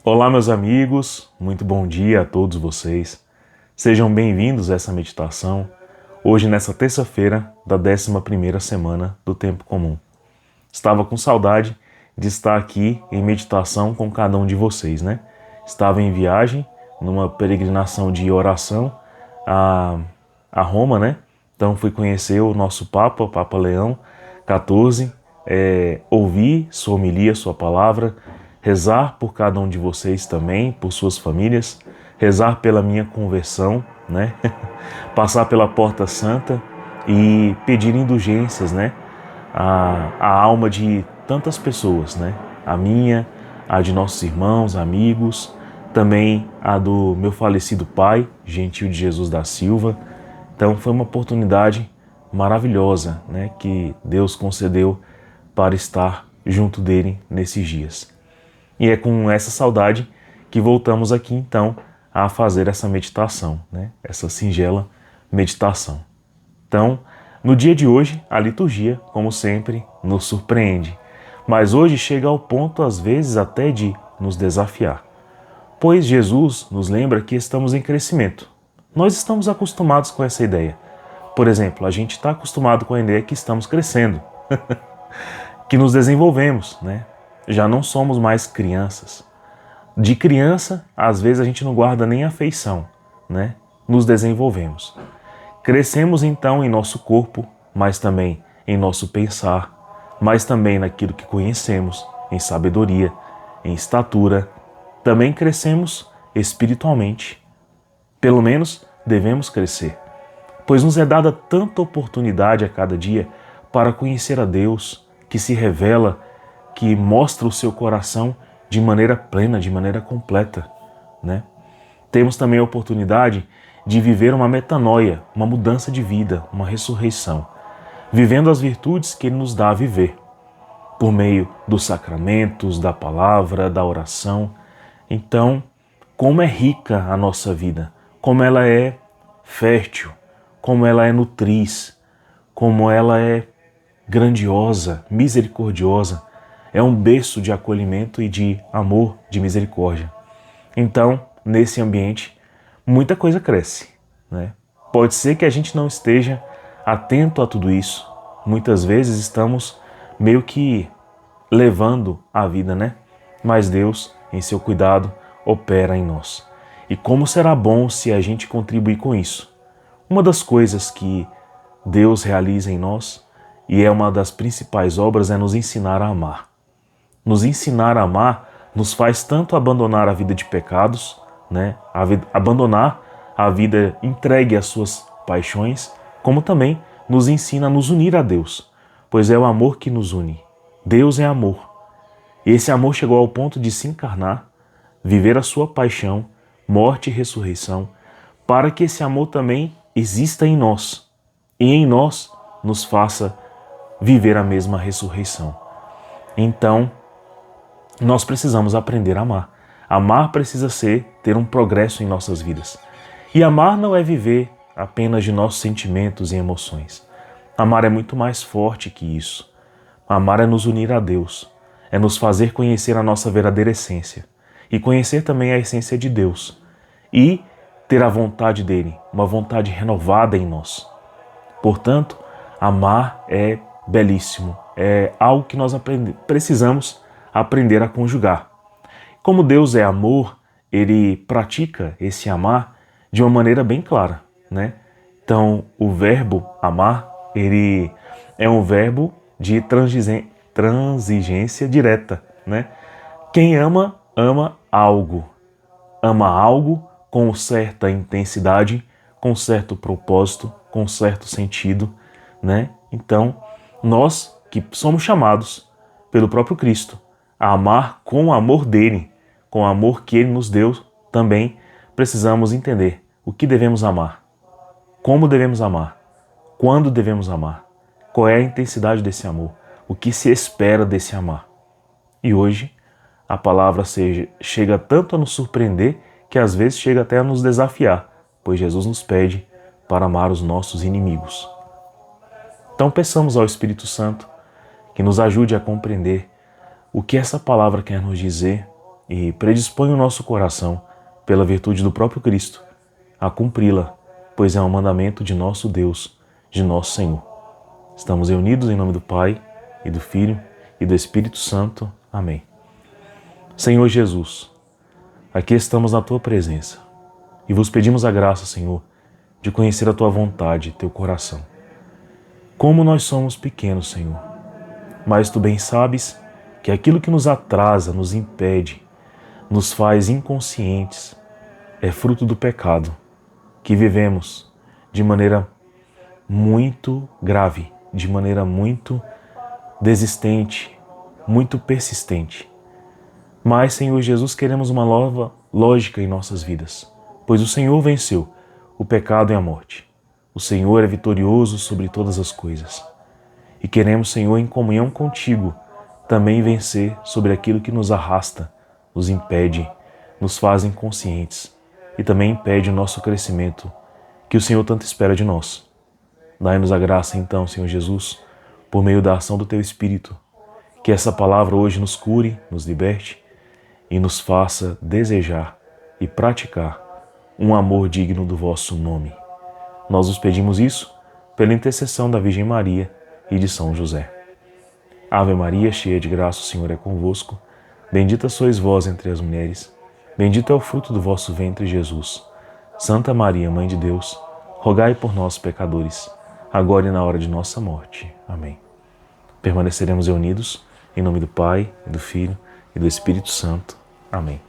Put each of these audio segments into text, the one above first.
Olá, meus amigos, muito bom dia a todos vocês. Sejam bem-vindos a essa meditação, hoje nessa terça-feira da 11ª semana do Tempo Comum. Estava com saudade de estar aqui em meditação com cada um de vocês, né? Estava em viagem, numa peregrinação de oração a Roma, né? Então fui conhecer o nosso Papa, Papa Leão XIV, ouvir sua homilia, sua palavra, rezar por cada um de vocês também, por suas famílias, rezar pela minha conversão, né? Passar pela Porta Santa e pedir indulgências, né? A alma de tantas pessoas, né? A minha, a de nossos irmãos, amigos, também a do meu falecido pai, Gentil de Jesus da Silva. Então foi uma oportunidade maravilhosa, né? Que Deus concedeu para estar junto dele nesses dias. E é com essa saudade que voltamos aqui então a fazer essa meditação, né? Essa singela meditação. Então, no dia de hoje, a liturgia, como sempre, nos surpreende. Mas hoje chega ao ponto, às vezes, até de nos desafiar. Pois Jesus nos lembra que estamos em crescimento. Nós estamos acostumados com essa ideia. Por exemplo, a gente está acostumado com a ideia que estamos crescendo, que nos desenvolvemos, né? Já não somos mais crianças. De criança, às vezes a gente não guarda nem afeição, né? Nos desenvolvemos. Crescemos então em nosso corpo, mas também em nosso pensar, mas também naquilo que conhecemos, em sabedoria, em estatura. Também crescemos espiritualmente. Pelo menos devemos crescer, pois nos é dada tanta oportunidade a cada dia para conhecer a Deus, que se revela, que mostra o seu coração de maneira plena, de maneira completa, né? Temos também a oportunidade de viver uma metanoia, uma mudança de vida, uma ressurreição, vivendo as virtudes que Ele nos dá a viver, por meio dos sacramentos, da palavra, da oração. Então, como é rica a nossa vida, como ela é fértil, como ela é nutriz, como ela é grandiosa, misericordiosa, é um berço de acolhimento e de amor, de misericórdia. Então, nesse ambiente, muita coisa cresce, né? Pode ser que a gente não esteja atento a tudo isso. Muitas vezes estamos meio que levando a vida, né? Mas Deus, em seu cuidado, opera em nós. E como será bom se a gente contribuir com isso? Uma das coisas que Deus realiza em nós, e é uma das principais obras, é nos ensinar a amar. Nos ensinar a amar nos faz tanto abandonar a vida de pecados, né? Abandonar a vida entregue às suas paixões, como também nos ensina a nos unir a Deus, pois é o amor que nos une. Deus é amor. E esse amor chegou ao ponto de se encarnar, viver a sua paixão, morte e ressurreição, para que esse amor também exista em nós e em nós nos faça viver a mesma ressurreição. Então, nós precisamos aprender a amar. Amar precisa ter um progresso em nossas vidas. E amar não é viver apenas de nossos sentimentos e emoções. Amar é muito mais forte que isso. Amar é nos unir a Deus, é nos fazer conhecer a nossa verdadeira essência e conhecer também a essência de Deus e ter a vontade dele, uma vontade renovada em nós. Portanto, amar é belíssimo, é algo que nós precisamos aprender a conjugar. Como Deus é amor, Ele pratica esse amar de uma maneira bem clara, né? Então, o verbo amar, ele é um verbo de transigência direta, né? Quem ama, ama algo. Ama algo com certa intensidade, com certo propósito, com certo sentido, né? Então, nós que somos chamados pelo próprio Cristo a amar com o amor dele, com o amor que ele nos deu, também precisamos entender o que devemos amar, como devemos amar, quando devemos amar, qual é a intensidade desse amor, o que se espera desse amar. E hoje a palavra chega tanto a nos surpreender que às vezes chega até a nos desafiar, pois Jesus nos pede para amar os nossos inimigos. Então peçamos ao Espírito Santo que nos ajude a compreender o que essa palavra quer nos dizer e predispõe o nosso coração, pela virtude do próprio Cristo, a cumpri-la, pois é um mandamento de nosso Deus, de nosso Senhor. Estamos reunidos em nome do Pai, e do Filho, e do Espírito Santo. Amém. Senhor Jesus, aqui estamos na Tua presença, e vos pedimos a graça, Senhor, de conhecer a Tua vontade, Teu coração. Como nós somos pequenos, Senhor, mas Tu bem sabes que aquilo que nos atrasa, nos impede, nos faz inconscientes, é fruto do pecado que vivemos de maneira muito grave, de maneira muito desistente, muito persistente. Mas, Senhor Jesus, queremos uma nova lógica em nossas vidas, pois o Senhor venceu o pecado e a morte. O Senhor é vitorioso sobre todas as coisas. E queremos, Senhor, em comunhão contigo, também vencer sobre aquilo que nos arrasta, nos impede, nos faz inconscientes e também impede o nosso crescimento, que o Senhor tanto espera de nós. Dai-nos a graça, então, Senhor Jesus, por meio da ação do Teu Espírito, que essa palavra hoje nos cure, nos liberte e nos faça desejar e praticar um amor digno do vosso nome. Nós vos pedimos isso pela intercessão da Virgem Maria e de São José. Ave Maria, cheia de graça, o Senhor é convosco. Bendita sois vós entre as mulheres. Bendito é o fruto do vosso ventre, Jesus. Santa Maria, Mãe de Deus, rogai por nós, pecadores, agora e na hora de nossa morte. Amém. Permaneceremos reunidos em nome do Pai, do Filho e do Espírito Santo. Amém.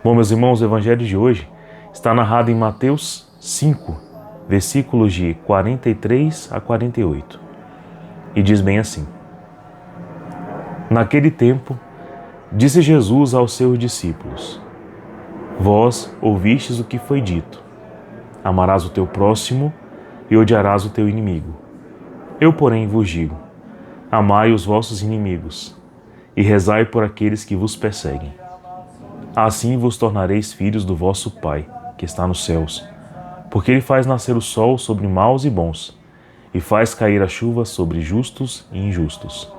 Bom, meus irmãos, o evangelho de hoje está narrado em Mateus 5, versículos de 43 a 48. E diz bem assim: Naquele tempo, disse Jesus aos seus discípulos: Vós ouvistes o que foi dito: Amarás o teu próximo e odiarás o teu inimigo. Eu, porém, vos digo: Amai os vossos inimigos e rezai por aqueles que vos perseguem. Assim vos tornareis filhos do vosso Pai, que está nos céus, porque Ele faz nascer o sol sobre maus e bons, e faz cair a chuva sobre justos e injustos.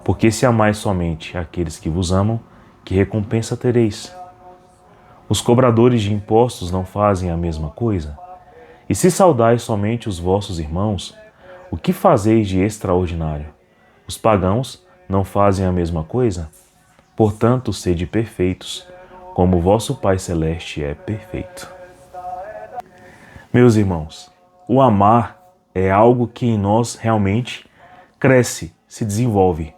Porque se amais somente aqueles que vos amam, que recompensa tereis? Os cobradores de impostos não fazem a mesma coisa? E se saudais somente os vossos irmãos, o que fazeis de extraordinário? Os pagãos não fazem a mesma coisa? Portanto, sede perfeitos, como o vosso Pai Celeste é perfeito. Meus irmãos, o amar é algo que em nós realmente cresce, se desenvolve.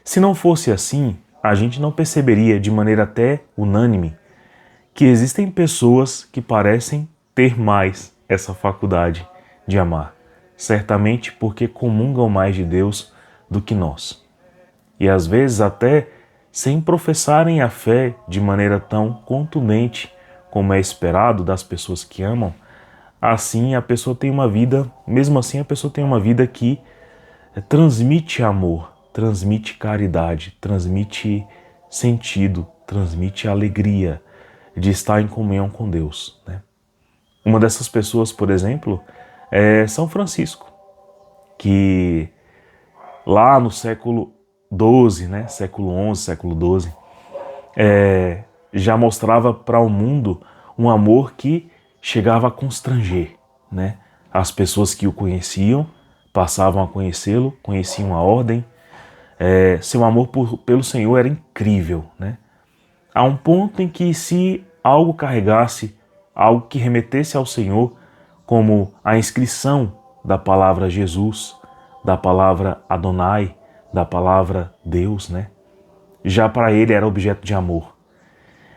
Se não fosse assim, a gente não perceberia de maneira até unânime que existem pessoas que parecem ter mais essa faculdade de amar, certamente porque comungam mais de Deus do que nós. E às vezes até sem professarem a fé de maneira tão contundente como é esperado das pessoas que amam, assim a pessoa tem uma vida, mesmo assim a pessoa tem uma vida que transmite amor, transmite caridade, transmite sentido, transmite alegria de estar em comunhão com Deus, né? Uma dessas pessoas, por exemplo, é São Francisco, que lá no século XII, né, século XI, século XII, já mostrava para o mundo um amor que chegava a constranger, né? As pessoas que o conheciam passavam a conhecê-lo, conheciam a ordem. Seu amor pelo Senhor era incrível, né? A um ponto em que se algo carregasse, algo que remetesse ao Senhor, como a inscrição da palavra Jesus, da palavra Adonai, da palavra Deus, né? Já para ele era objeto de amor.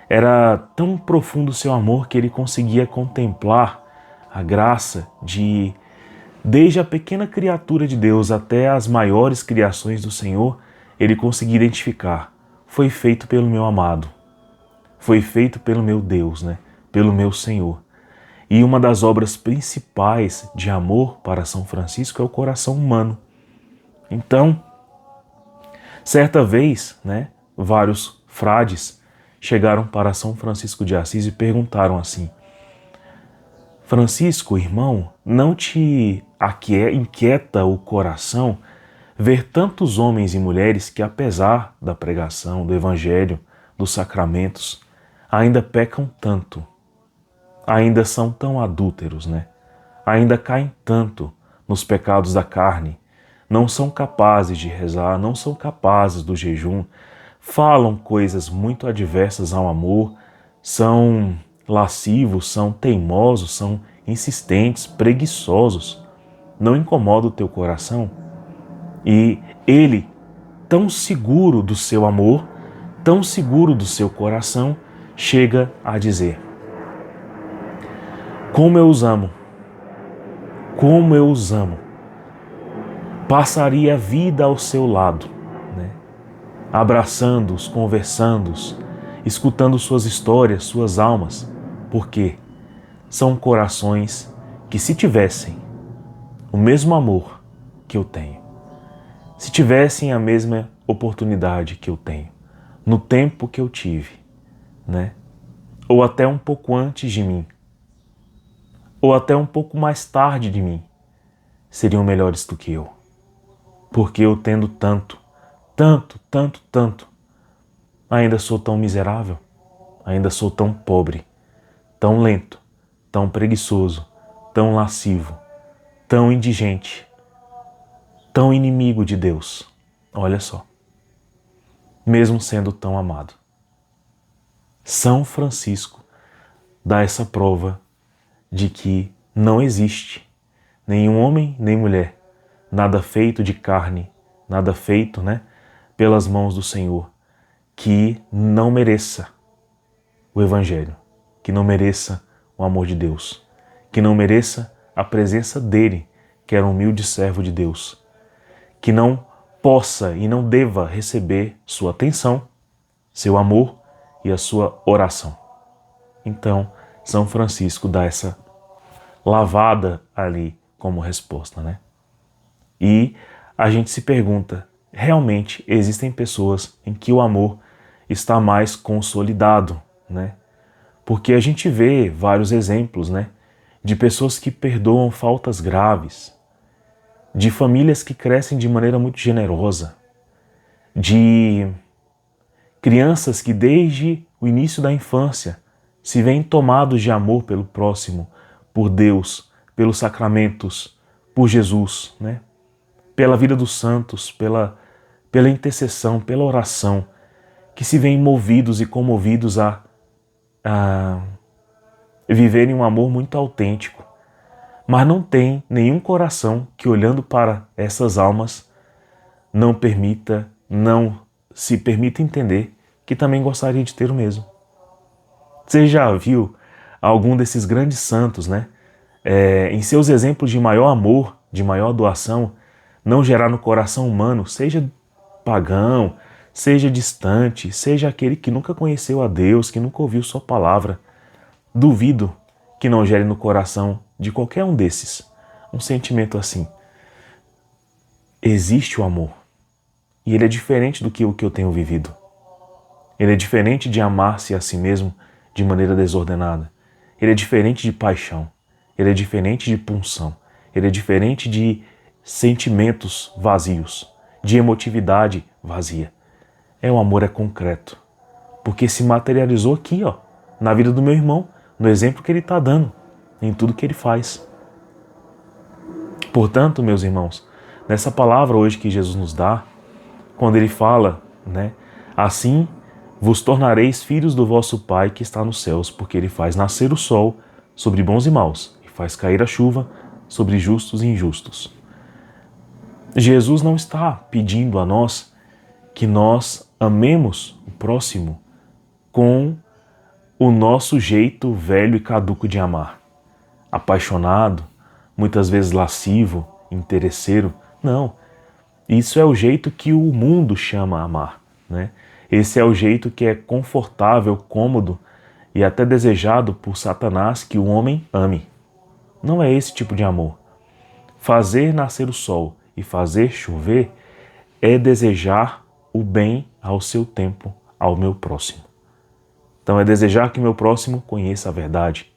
Era tão profundo o seu amor que ele conseguia contemplar a graça de, desde a pequena criatura de Deus até as maiores criações do Senhor, ele conseguia identificar: foi feito pelo meu amado, foi feito pelo meu Deus, né? Pelo meu Senhor. E uma das obras principais de amor para São Francisco é o coração humano. Então, certa vez, né, vários frades chegaram para São Francisco de Assis e perguntaram assim: Francisco, irmão, não te inquieta o coração ver tantos homens e mulheres que, apesar da pregação, do evangelho, dos sacramentos, ainda pecam tanto, ainda são tão adúlteros, né? Ainda caem tanto nos pecados da carne, não são capazes de rezar, não são capazes do jejum, falam coisas muito adversas ao amor, são lascivos, são teimosos, são insistentes, preguiçosos. Não incomoda o teu coração? E ele, tão seguro do seu amor, tão seguro do seu coração, chega a dizer: como eu os amo, como eu os amo. Passaria a vida ao seu lado, né? Abraçando-os, conversando-os, escutando suas histórias, suas almas, porque são corações que, se tivessem o mesmo amor que eu tenho, se tivessem a mesma oportunidade que eu tenho, no tempo que eu tive, né? Ou até um pouco antes de mim, ou até um pouco mais tarde de mim, seriam melhores do que eu. Porque eu tendo tanto, ainda sou tão miserável, ainda sou tão pobre, tão lento, tão preguiçoso, tão lascivo, tão indigente, tão inimigo de Deus. Olha só, mesmo sendo tão amado. São Francisco dá essa prova de que não existe nenhum homem nem mulher, nada feito de carne, nada feito, né, pelas mãos do Senhor, que não mereça o Evangelho, que não mereça o amor de Deus, que não mereça a presença dele, que era um humilde servo de Deus, que não possa e não deva receber sua atenção, seu amor e a sua oração. Então, São Francisco dá essa lavada ali como resposta, né? E a gente se pergunta, realmente existem pessoas em que o amor está mais consolidado, né? Porque a gente vê vários exemplos, né, de pessoas que perdoam faltas graves, de famílias que crescem de maneira muito generosa, de crianças que desde o início da infância se veem tomados de amor pelo próximo, por Deus, pelos sacramentos, por Jesus, né? Pela vida dos santos, pela intercessão, pela oração, que se veem movidos e comovidos a viverem um amor muito autêntico, mas não tem nenhum coração que, olhando para essas almas, não se permita entender que também gostaria de ter o mesmo. Você já viu algum desses grandes santos, né? Em seus exemplos de maior amor, de maior doação, não gerar no coração humano, seja pagão, seja distante, seja aquele que nunca conheceu a Deus, que nunca ouviu sua palavra, duvido que não gere no coração de qualquer um desses um sentimento assim. Existe o amor, e ele é diferente do que o que eu tenho vivido. Ele é diferente de amar-se a si mesmo de maneira desordenada. Ele é diferente de paixão. Ele é diferente de punção. Ele é diferente de sentimentos vazios, de emotividade vazia. O amor é concreto, porque se materializou aqui, ó, na vida do meu irmão, no exemplo que ele está dando, em tudo que ele faz. Portanto, meus irmãos, nessa palavra hoje que Jesus nos dá, quando ele fala, né, assim vos tornareis filhos do vosso Pai que está nos céus, porque ele faz nascer o sol sobre bons e maus, e faz cair a chuva sobre justos e injustos. Jesus não está pedindo a nós que nós amemos o próximo com o nosso jeito velho e caduco de amar. Apaixonado, muitas vezes lascivo, interesseiro. Não. Isso é o jeito que o mundo chama amar, né? Esse é o jeito que é confortável, cômodo e até desejado por Satanás que o homem ame. Não é esse tipo de amor. Fazer nascer o sol e fazer chover é desejar o bem ao seu tempo, ao meu próximo. Então é desejar que meu próximo conheça a verdade,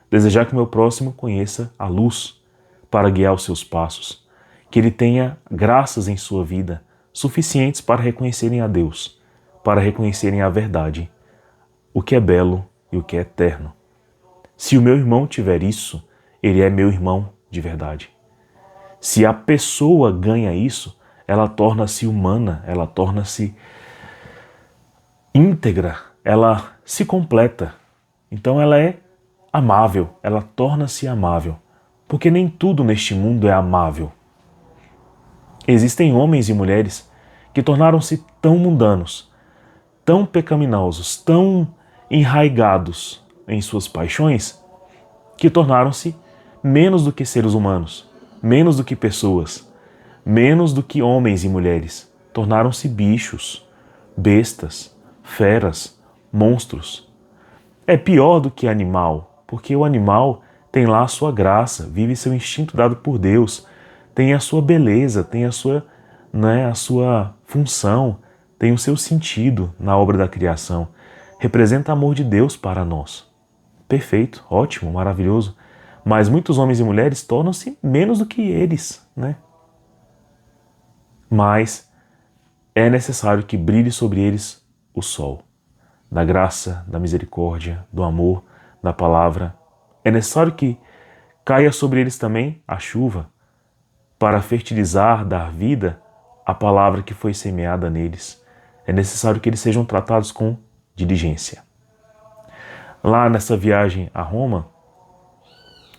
desejar que meu próximo conheça a luz para guiar os seus passos, que ele tenha graças em sua vida suficientes para reconhecerem a Deus, para reconhecerem a verdade, o que é belo e o que é eterno. Se o meu irmão tiver isso, ele é meu irmão de verdade. Se a pessoa ganha isso, ela torna-se humana, ela torna-se íntegra, ela se completa. Então ela é amável, ela torna-se amável. Porque nem tudo neste mundo é amável. Existem homens e mulheres que tornaram-se tão mundanos, tão pecaminosos, tão enraigados em suas paixões, que tornaram-se menos do que seres humanos, menos do que pessoas, menos do que homens e mulheres. Tornaram-se bichos, bestas, feras, monstros. É pior do que animal, porque o animal tem lá a sua graça, vive seu instinto dado por Deus, tem a sua beleza, tem a sua função, tem o seu sentido na obra da criação. Representa amor de Deus para nós. Perfeito, ótimo, maravilhoso. Mas muitos homens e mulheres tornam-se menos do que eles, né? Mas é necessário que brilhe sobre eles o sol da graça, da misericórdia, do amor, da palavra. É necessário que caia sobre eles também a chuva para fertilizar, dar vida à palavra que foi semeada neles. É necessário que eles sejam tratados com diligência. Lá nessa viagem a Roma,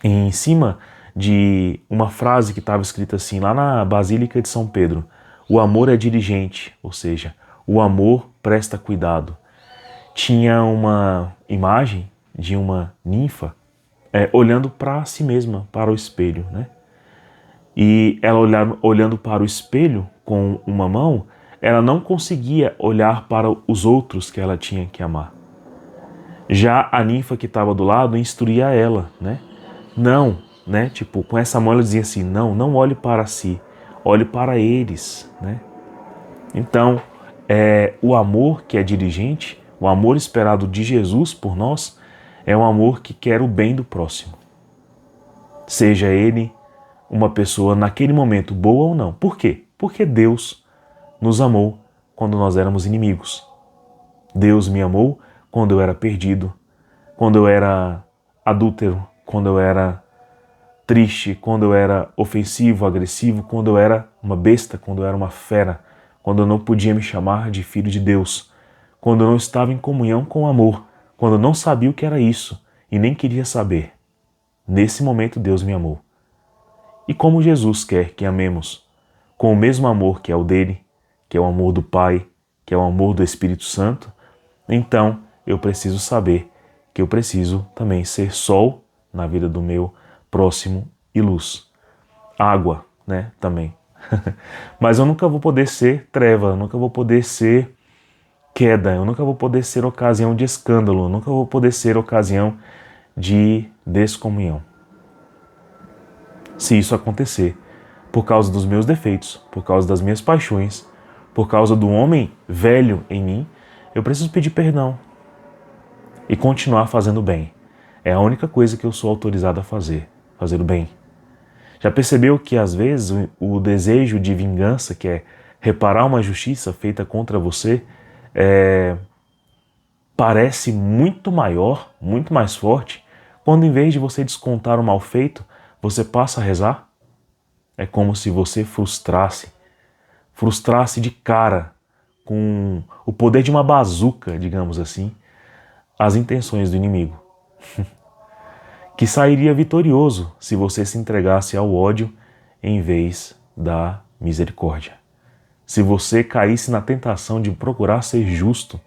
em cima de uma frase que estava escrita assim, lá na Basílica de São Pedro: o amor é diligente, ou seja, o amor presta cuidado. Tinha uma imagem de uma ninfa olhando para si mesma, para o espelho, né? E ela olhando para o espelho com uma mão, ela não conseguia olhar para os outros que ela tinha que amar. Já a ninfa que estava do lado instruía ela, né? Não, né? Tipo, com essa mão ela dizia assim: não olhe para si, olhe para eles, né? Então, o amor que é diligente, o amor esperado de Jesus por nós, é um amor que quer o bem do próximo. Seja ele uma pessoa naquele momento boa ou não. Por quê? Porque Deus nos amou quando nós éramos inimigos. Deus me amou quando eu era perdido, quando eu era adúltero, quando eu era triste, quando eu era ofensivo, agressivo, quando eu era uma besta, quando eu era uma fera, quando eu não podia me chamar de filho de Deus, quando eu não estava em comunhão com o amor, quando eu não sabia o que era isso e nem queria saber. Nesse momento Deus me amou. E como Jesus quer que amemos com o mesmo amor que é o dele, que é o amor do Pai, que é o amor do Espírito Santo, então eu preciso saber que eu preciso também ser sol na vida do meu próximo e luz. Água, né, também. Mas eu nunca vou poder ser treva, eu nunca vou poder ser queda, eu nunca vou poder ser ocasião de escândalo, eu nunca vou poder ser ocasião de descomunhão. Se isso acontecer por causa dos meus defeitos, por causa das minhas paixões, por causa do homem velho em mim, eu preciso pedir perdão e continuar fazendo bem. É a única coisa que eu sou autorizado a fazer o bem. Já percebeu que às vezes o desejo de vingança, que é reparar uma justiça feita contra você, parece muito maior, muito mais forte, quando em vez de você descontar o mal feito, você passa a rezar? É como se você frustrasse de cara, com o poder de uma bazuca, digamos assim, as intenções do inimigo. Que sairia vitorioso se você se entregasse ao ódio em vez da misericórdia. Se você caísse na tentação de procurar ser justo,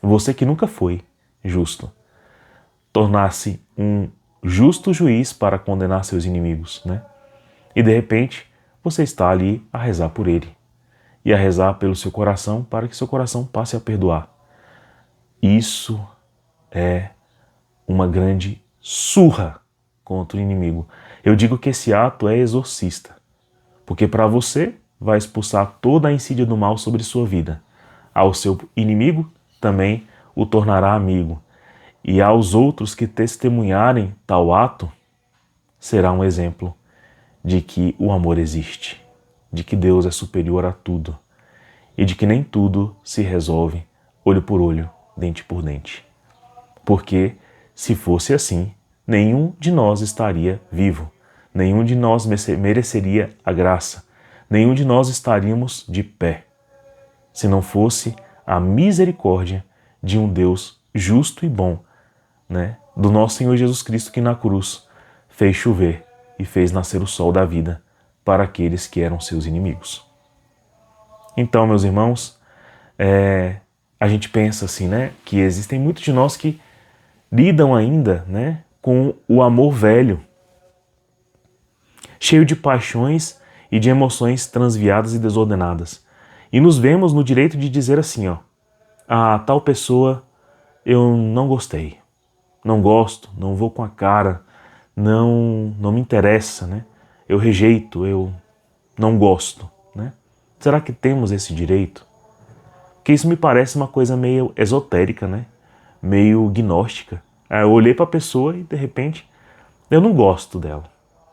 você que nunca foi justo, tornar-se um justo juiz para condenar seus inimigos, né? E de repente, você está ali a rezar por ele e a rezar pelo seu coração para que seu coração passe a perdoar. Isso é uma grande surra contra o inimigo. Eu digo que esse ato é exorcista, porque para você vai expulsar toda a insídia do mal sobre sua vida. Ao seu inimigo também o tornará amigo, e aos outros que testemunharem tal ato, será um exemplo de que o amor existe, de que Deus é superior a tudo e de que nem tudo se resolve olho por olho, dente por dente. Porque, se fosse assim, nenhum de nós estaria vivo, nenhum de nós mereceria a graça, nenhum de nós estaríamos de pé, se não fosse a misericórdia de um Deus justo e bom, né? Do nosso Senhor Jesus Cristo, que na cruz fez chover e fez nascer o sol da vida para aqueles que eram seus inimigos. Então, meus irmãos, a gente pensa assim, né, que existem muitos de nós que lidam ainda, né, com o amor velho, cheio de paixões e de emoções transviadas e desordenadas. E nos vemos no direito de dizer assim, ó, a tal pessoa eu não gostei, não gosto, não vou com a cara, não me interessa, né? Eu rejeito, eu não gosto, né? Será que temos esse direito? Porque isso me parece uma coisa meio esotérica, né? Meio gnóstica. Eu olhei para a pessoa e de repente eu não gosto dela.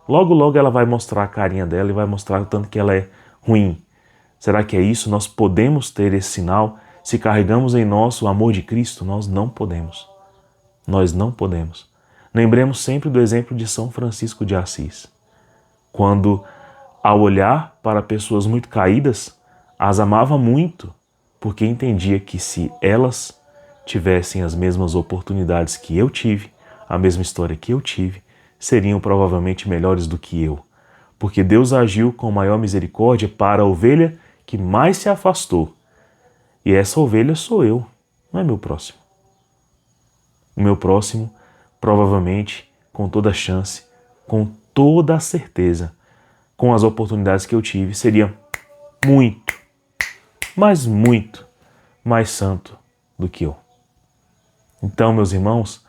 Logo, logo ela vai mostrar a carinha dela e vai mostrar o tanto que ela é ruim. Será que é isso? Nós podemos ter esse sinal? Se carregamos em nós o amor de Cristo, nós não podemos. Nós não podemos. Lembremos sempre do exemplo de São Francisco de Assis. Quando, ao olhar para pessoas muito caídas, as amava muito, porque entendia que se elas tivessem as mesmas oportunidades que eu tive, a mesma história que eu tive, seriam provavelmente melhores do que eu. Porque Deus agiu com maior misericórdia para a ovelha que mais se afastou. E essa ovelha sou eu, não é meu próximo. O meu próximo, provavelmente, com toda a chance, com toda a certeza, com as oportunidades que eu tive, seria muito, mas muito mais santo do que eu. Então, meus irmãos,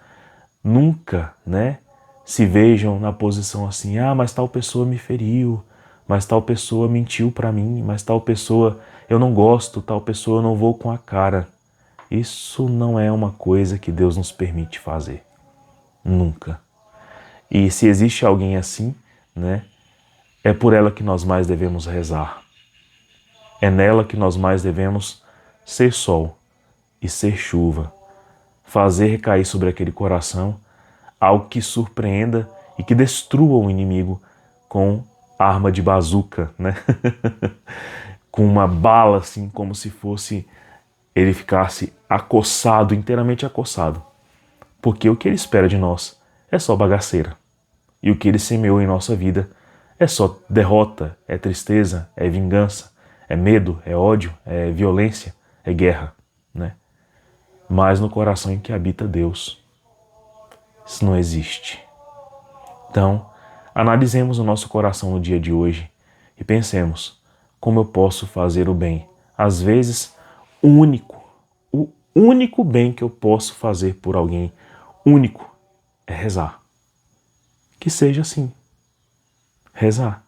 nunca, né, se vejam na posição assim, mas tal pessoa me feriu, mas tal pessoa mentiu para mim, mas tal pessoa eu não gosto, tal pessoa eu não vou com a cara. Isso não é uma coisa que Deus nos permite fazer. Nunca. E se existe alguém assim, né, é por ela que nós mais devemos rezar. É nela que nós mais devemos ser sol e ser chuva. Fazer recair sobre aquele coração algo que surpreenda e que destrua o inimigo com arma de bazuca, né? Com uma bala, assim, como se fosse ele ficasse acossado, inteiramente acossado. Porque o que ele espera de nós é só bagaceira. E o que ele semeou em nossa vida é só derrota, é tristeza, é vingança, é medo, é ódio, é violência, é guerra, né? Mas no coração em que habita Deus, isso não existe. Então, analisemos o nosso coração no dia de hoje e pensemos como eu posso fazer o bem. Às vezes, o único bem que eu posso fazer por alguém, único, é rezar. Que seja assim. Rezar,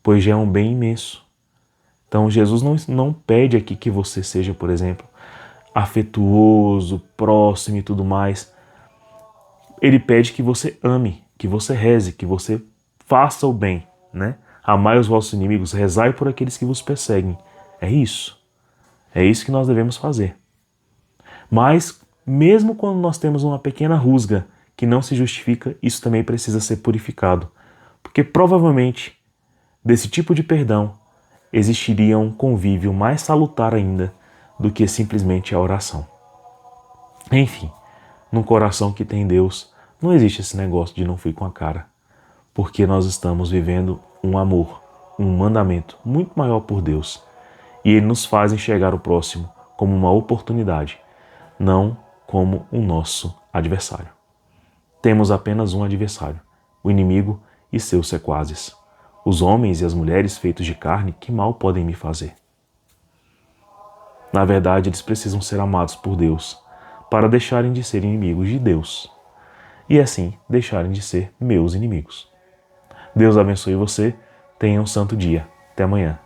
pois já é um bem imenso. Então, Jesus não pede aqui que você seja, por exemplo, afetuoso, próximo e tudo mais. Ele pede que você ame, que você reze, que você faça o bem, né? Amai os vossos inimigos, rezai por aqueles que vos perseguem. É isso. É isso que nós devemos fazer. Mas, mesmo quando nós temos uma pequena rusga que não se justifica, isso também precisa ser purificado. Porque provavelmente, desse tipo de perdão, existiria um convívio mais salutar ainda do que simplesmente a oração. Enfim, num coração que tem Deus, não existe esse negócio de não fui com a cara. Porque nós estamos vivendo um amor, um mandamento muito maior por Deus. E Ele nos faz enxergar o próximo como uma oportunidade, não como o nosso adversário. Temos apenas um adversário, o inimigo e seus sequazes. Os homens e as mulheres feitos de carne, que mal podem me fazer? Na verdade, eles precisam ser amados por Deus para deixarem de ser inimigos de Deus e assim deixarem de ser meus inimigos. Deus abençoe você, tenha um santo dia. Até amanhã.